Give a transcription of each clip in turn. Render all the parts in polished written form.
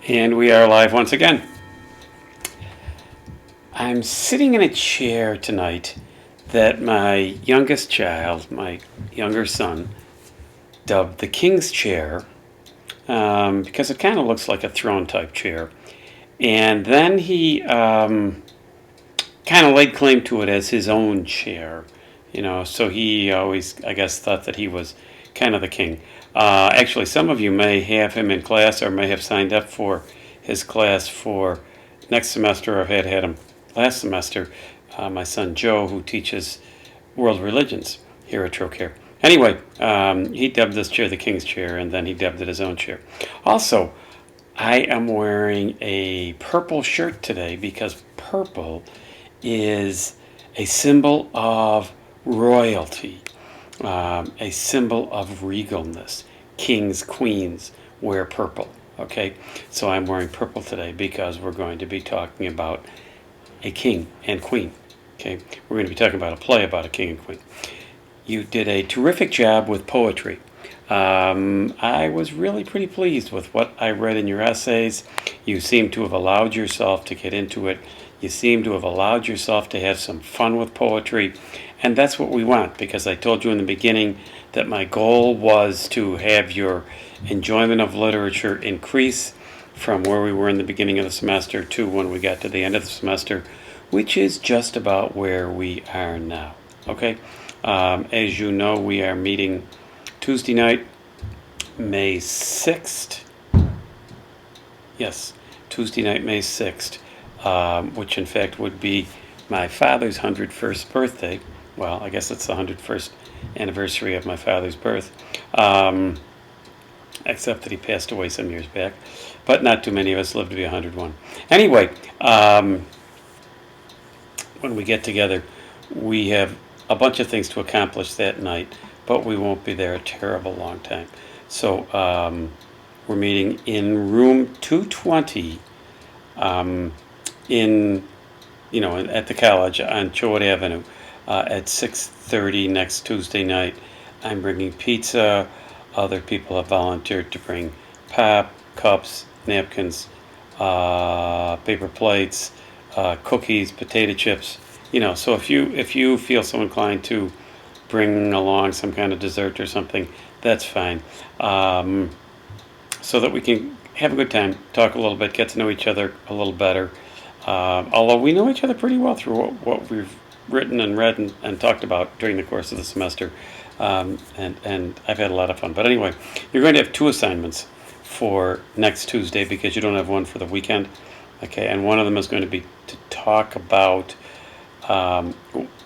And we are live once again. I'm sitting in a chair tonight that my youngest child, my younger son, dubbed the King's chair because it kind of looks like a throne type chair. And then he kind of laid claim to it as his own chair, so he always, I guess, thought that he was kind of the king. Actually, some of you may have him in class or may have signed up for his class for next semester. I've had him last semester. My son Joe, who teaches world religions here at Trocare. Anyway, he dubbed this chair the King's chair, and then he dubbed it his own chair. Also, I am wearing a purple shirt today because purple is a symbol of royalty, a symbol of regalness. Kings, queens wear purple. Okay, so I'm wearing purple today because we're going to be talking about a king and queen. Okay, we're going to be talking about a play about a king and queen. You did a terrific job with poetry. I was really pretty pleased with what I read in your essays. You seem to have allowed yourself to get into it. You seem to have allowed yourself to have some fun with poetry. And that's what we want, because I told you in the beginning that my goal was to have your enjoyment of literature increase from where we were in the beginning of the semester to when we got to the end of the semester, which is just about where we are now. Okay? As you know, we are meeting Tuesday night, May 6th. Yes, Tuesday night, May 6th, which in fact would be my father's 101st birthday. Well, I guess it's the 101st anniversary of my father's birth, except that he passed away some years back. But not too many of us live to be 101. Anyway, when we get together, we have a bunch of things to accomplish that night, but we won't be there a terrible long time. So we're meeting in room 220 at the college on Choate Avenue at 6:30 next Tuesday night. I'm bringing pizza. Other people have volunteered to bring pop, cups, napkins, paper plates, cookies, potato chips. So if you feel so inclined to bring along some kind of dessert or something, that's fine. So that we can have a good time, talk a little bit, get to know each other a little better. Although we know each other pretty well through what we've written and read and talked about during the course of the semester. And I've had a lot of fun. But anyway, you're going to have two assignments for next Tuesday because you don't have one for the weekend. Okay, and one of them is going to be to talk about,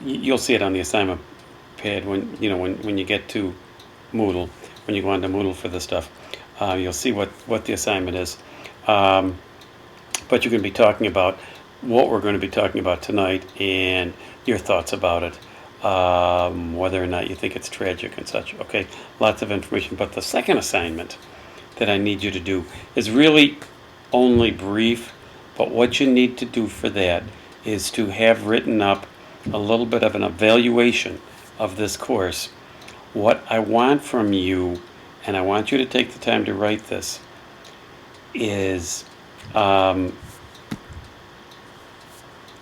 you'll see it on the assignment pad when you get to Moodle, when you go on to Moodle for this stuff. You'll see what the assignment is. But you're going to be talking about what we're going to be talking about tonight and your thoughts about it, whether or not you think it's tragic and such. Okay, lots of information. But the second assignment that I need you to do is really only brief, but what you need to do for that is to have written up a little bit of an evaluation of this course. What I want from you, and I want you to take the time to write this, is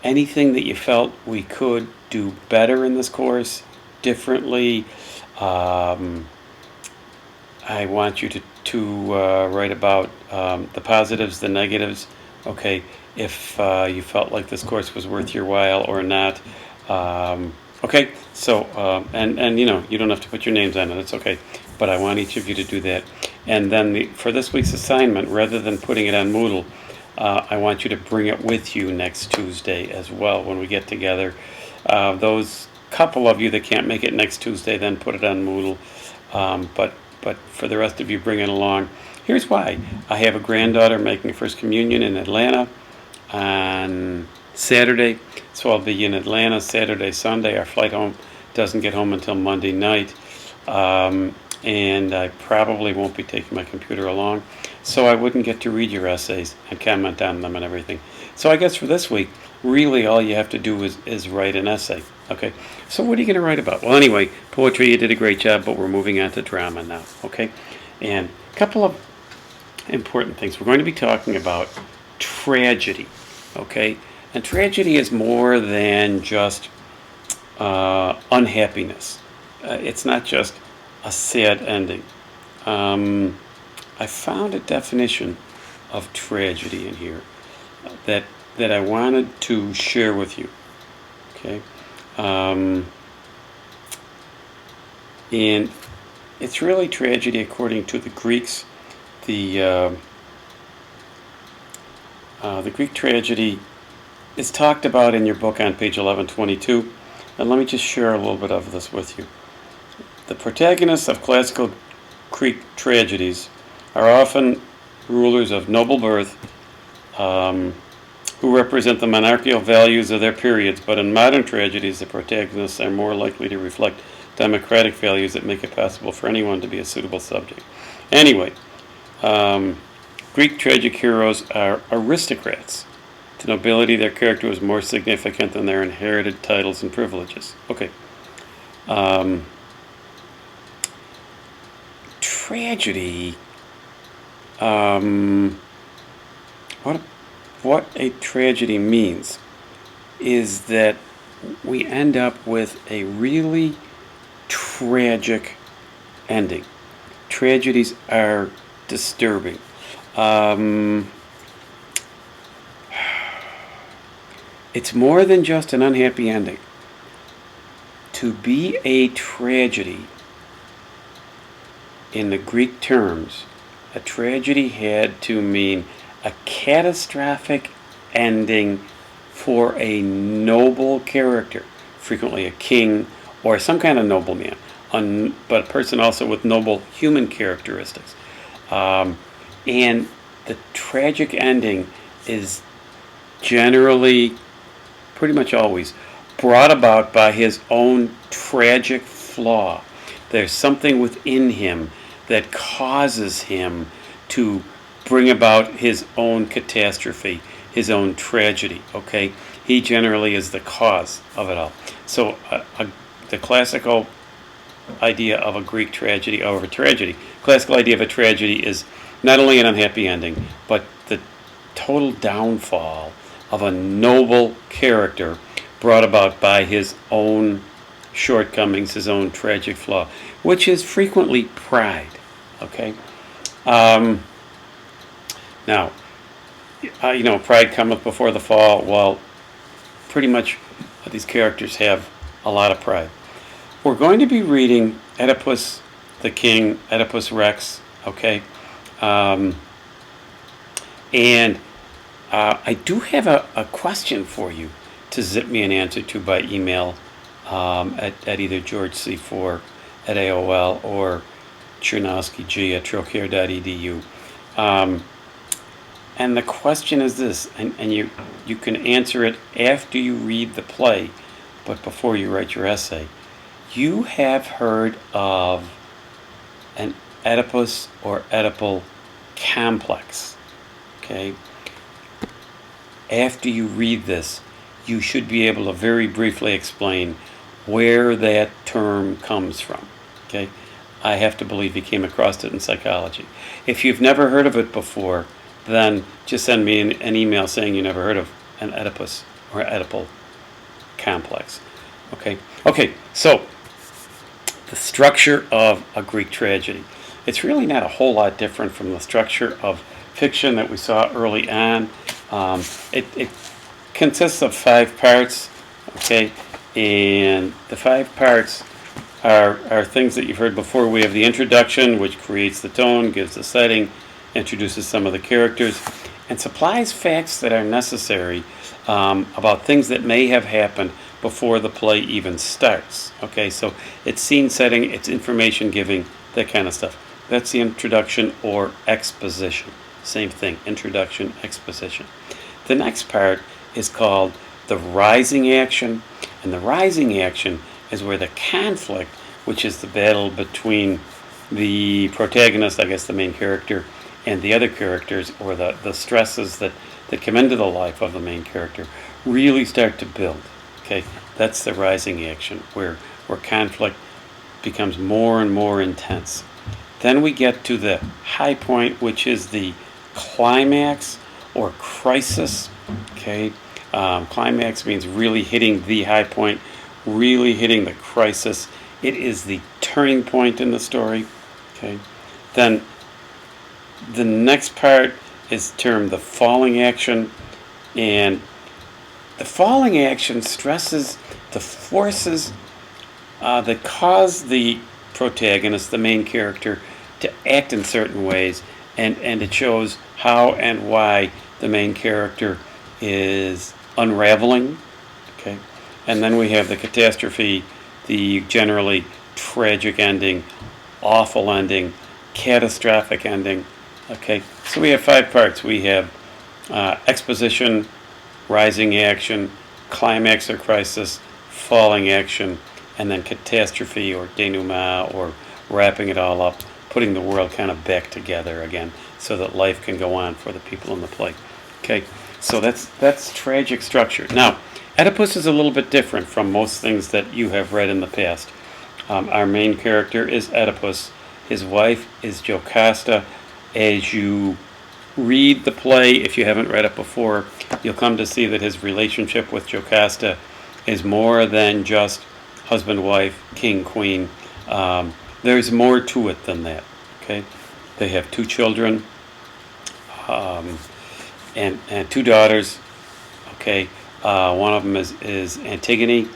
anything that you felt we could do better in this course, differently. I want you to write about the positives, the negatives. Okay, if you felt like this course was worth your while or not. Okay, so and you don't have to put your names on it. It's okay, but I want each of you to do that. And then for this week's assignment, rather than putting it on Moodle, I want you to bring it with you next Tuesday as well when we get together. Those couple of you that can't make it next Tuesday, then put it on Moodle. But for the rest of you, bring it along. Here's why. I have a granddaughter making First Communion in Atlanta on Saturday, so I'll be in Atlanta Saturday, Sunday. Our flight home doesn't get home until Monday night, and I probably won't be taking my computer along, so I wouldn't get to read your essays and comment on them and everything. So I guess for this week, really all you have to do is write an essay. Okay, so what are you going to write about? Well, anyway, poetry, you did a great job, but we're moving on to drama now. Okay, and a couple of important things. We're going to be talking about tragedy, okay? And tragedy is more than just unhappiness. It's not just a sad ending. I found a definition of tragedy in here that I wanted to share with you. Okay, and it's really tragedy according to the Greeks. The Greek tragedy is talked about in your book on page 1122, and let me just share a little bit of this with you. The protagonists of classical Greek tragedies are often rulers of noble birth who represent the monarchical values of their periods, but in modern tragedies the protagonists are more likely to reflect democratic values that make it possible for anyone to be a suitable subject. Anyway, Greek tragic heroes are aristocrats. To nobility, their character was more significant than their inherited titles and privileges. Okay. Tragedy. What a tragedy means is that we end up with a really tragic ending. Tragedies are disturbing. It's more than just an unhappy ending. To be a tragedy, in the Greek terms, a tragedy had to mean a catastrophic ending for a noble character, frequently a king or some kind of nobleman, but a person also with noble human characteristics. And the tragic ending is generally, pretty much always, brought about by his own tragic flaw. There's something within him that causes him to bring about his own catastrophe, his own tragedy, okay? He generally is the cause of it all. So the classical idea of a Greek tragedy, or of a tragedy, classical idea of a tragedy is not only an unhappy ending, but the total downfall of a noble character brought about by his own shortcomings, his own tragic flaw, which is frequently pride, okay? Now, pride cometh before the fall. Well, pretty much these characters have a lot of pride. We're going to be reading Oedipus the King, Oedipus Rex, okay? And I do have a question for you to zip me an answer to by email at either georgec4 at AOL or chernowskig@trocaire.edu. And the question is this, and you can answer it after you read the play, but before you write your essay. You have heard of an Oedipus or Oedipal complex, okay? After you read this, you should be able to very briefly explain where that term comes from, okay? I have to believe you came across it in psychology. If you've never heard of it before, then just send me an email saying you never heard of an Oedipus or Oedipal complex. Okay? Okay, so the structure of a Greek tragedy. It's really not a whole lot different from the structure of fiction that we saw early on. It consists of 5 parts, okay? And the 5 parts are things that you've heard before. We have the introduction, which creates the tone, gives the setting, introduces some of the characters, and supplies facts that are necessary about things that may have happened before the play even starts. Okay, so it's scene setting, it's information giving, that kind of stuff. That's the introduction or exposition. Same thing, introduction, exposition. The next part is called the rising action, and the rising action is where the conflict, which is the battle between the protagonist, I guess the main character, and the other characters, or the stresses that come into the life of the main character, really start to build. Okay, that's the rising action, where conflict becomes more and more intense. Then we get to the high point, which is the climax or crisis. Okay, climax means really hitting the high point, really hitting the crisis. It is the turning point in the story. Okay, then the next part is termed the falling action, and the falling action stresses the forces that cause the protagonist, the main character, to act in certain ways, and it shows how and why the main character is unraveling. Okay, and then we have the catastrophe, the generally tragic ending, awful ending, catastrophic ending. Okay, so we have 5 parts. We have exposition, rising action, climax or crisis, falling action, and then catastrophe or denouement, or wrapping it all up, putting the world kind of back together again so that life can go on for the people in the play. Okay, so that's tragic structure. Now, Oedipus is a little bit different from most things that you have read in the past. Our main character is Oedipus. His wife is Jocasta. As you read the play, if you haven't read it before, you'll come to see that his relationship with Jocasta is more than just husband, wife, king, queen. There's more to it than that. Okay, they have 2 children and 2 daughters. Okay, one of them is Antigone,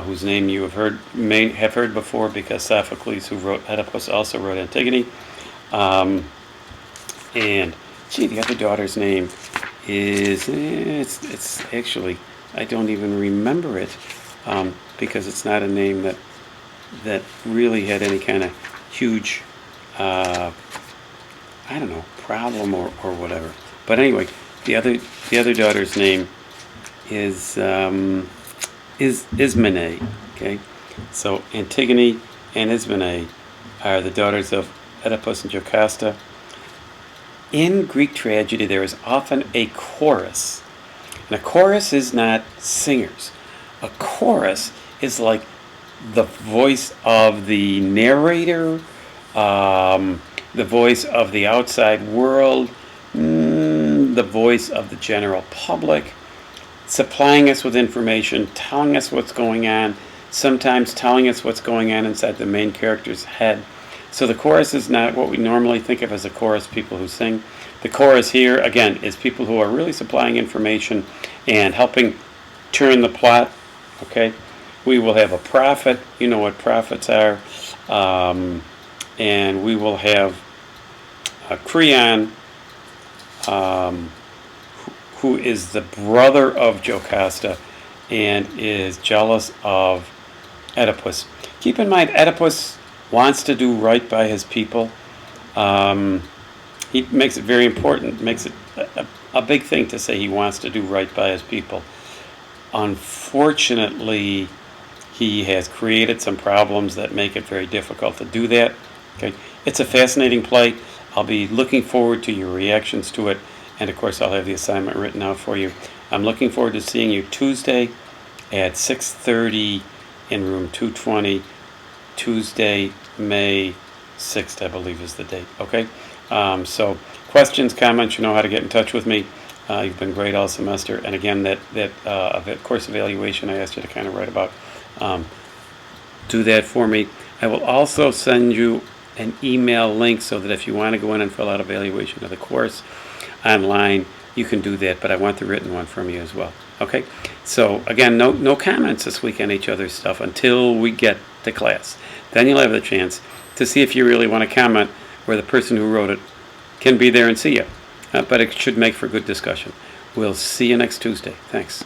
whose name you may have heard before, because Sophocles, who wrote Oedipus, also wrote Antigone. And the other daughter's name is it's actually, I don't even remember it, because it's not a name that really had any kind of huge I don't know, problem or whatever. But anyway, the other daughter's name is Ismene. Okay, so Antigone and Ismene are the daughters of Oedipus and Jocasta. In Greek tragedy, there is often a chorus. And a chorus is not singers. A chorus is like the voice of the narrator, the voice of the outside world, the voice of the general public, supplying us with information, telling us what's going on, sometimes telling us what's going on inside the main character's head. So the chorus is not what we normally think of as a chorus, people who sing. The chorus here, again, is people who are really supplying information and helping turn the plot. Okay, we will have a prophet. You know what prophets are. And we will have Creon, who is the brother of Jocasta and is jealous of Oedipus. Keep in mind, Oedipus wants to do right by his people. He makes it very important, makes it a big thing to say he wants to do right by his people. Unfortunately, he has created some problems that make it very difficult to do that. Okay, it's a fascinating play. I'll be looking forward to your reactions to it, and of course I'll have the assignment written out for you. I'm looking forward to seeing you Tuesday at 6:30 in room 220. Tuesday, May 6th, I believe is the date. Okay, so questions, comments, you know how to get in touch with me. You've been great all semester, and again, that course evaluation I asked you to kind of write about, do that for me. I will also send you an email link so that if you want to go in and fill out evaluation of the course online, you can do that, but I want the written one from you as well. Okay, so again, no comments this week on each other's stuff until we get to class. Then you'll have the chance to see if you really want to comment, where the person who wrote it can be there and see you. But it should make for good discussion. We'll see you next Tuesday. Thanks.